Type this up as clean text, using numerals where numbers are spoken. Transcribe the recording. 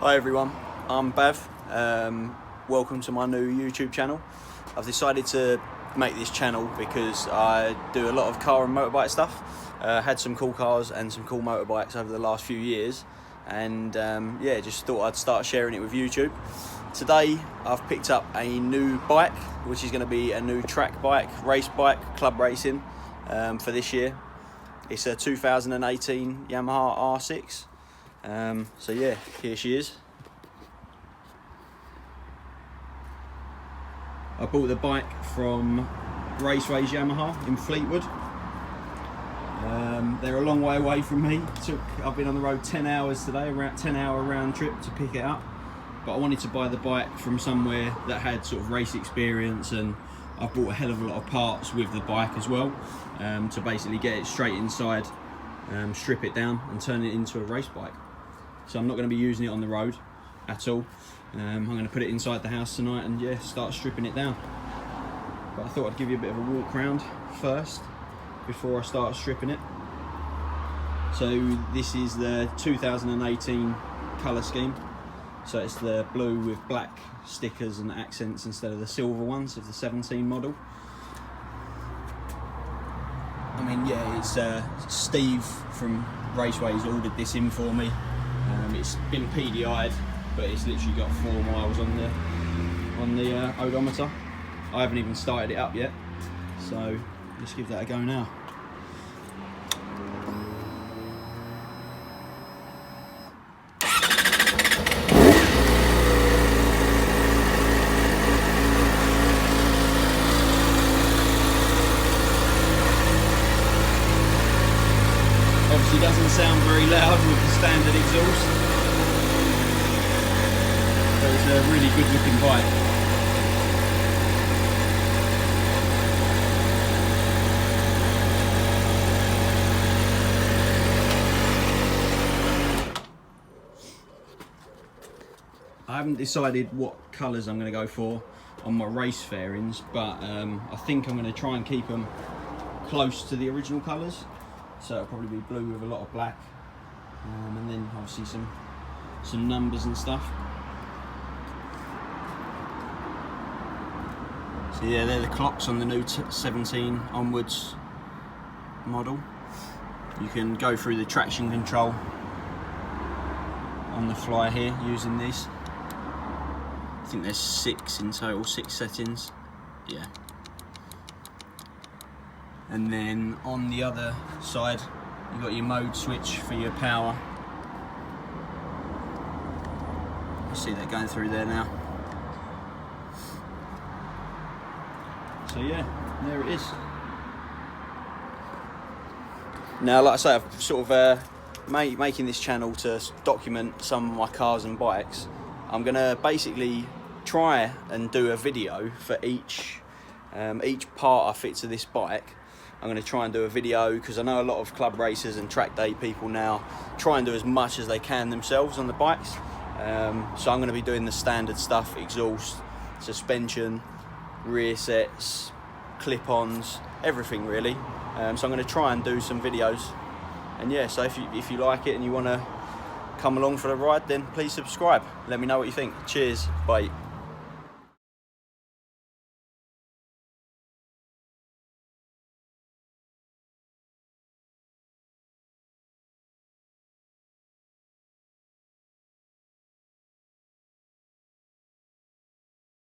Hi everyone, I'm Bav. Welcome to my new YouTube channel. I've decided to make this channel because I do a lot of car and motorbike stuff. Had some cool cars and some cool motorbikes over the last few years, and yeah, just thought I'd start sharing it with YouTube. Today I've picked up a new bike, which is going to be a new track bike, race bike, club racing for this year. It's a 2018 Yamaha R6. So yeah, here she is. I bought the bike from Raceways Yamaha in Fleetwood. They're a long way away from me. I've been on the road 10 hours today, around 10-hour round trip to pick it up. But I wanted to buy the bike from somewhere that had sort of race experience, and I bought a hell of a lot of parts with the bike as well, to basically get it straight inside, strip it down and turn it into a race bike. So I'm not going to be using it on the road at all. I'm going to put it inside the house tonight and yeah, start stripping it down. But I thought I'd give you a bit of a walk round first before I start stripping it. So this is the 2018 colour scheme. So it's the blue with black stickers and accents instead of the silver ones of the 17 model. I mean, yeah, it's Steve from Raceways ordered this in for me. It's been PDI'd, but it's literally got 4 miles on the odometer. I haven't even started it up yet, so let's give that a go now. Obviously doesn't sound very loud with the standard exhaust, but it's a really good looking bike. I haven't decided what colours I'm going to go for on my race fairings, but I think I'm going to try and keep them close to the original colours. So it'll probably be blue with a lot of black, and then obviously some numbers and stuff. So yeah, they're the clocks on the new 17 onwards model. You can go through the traction control on the fly here using these. I think there's 6 in total, 6 settings. Yeah. And then on the other side, you've got your mode switch for your power. You see that going through there now. So yeah, there it is. Now, like I say, I've sort of making this channel to document some of my cars and bikes. I'm gonna basically try and do a video for each part I fit to this bike. I'm going to try and do a video because I know a lot of club racers and track day people now try and do as much as they can themselves on the bikes. So I'm going to be doing the standard stuff: exhaust, suspension, rear sets, clip-ons, everything really. So I'm going to try and do some videos. And yeah, so if you like it and you want to come along for the ride, then please subscribe. Let me know what you think. Cheers, bye.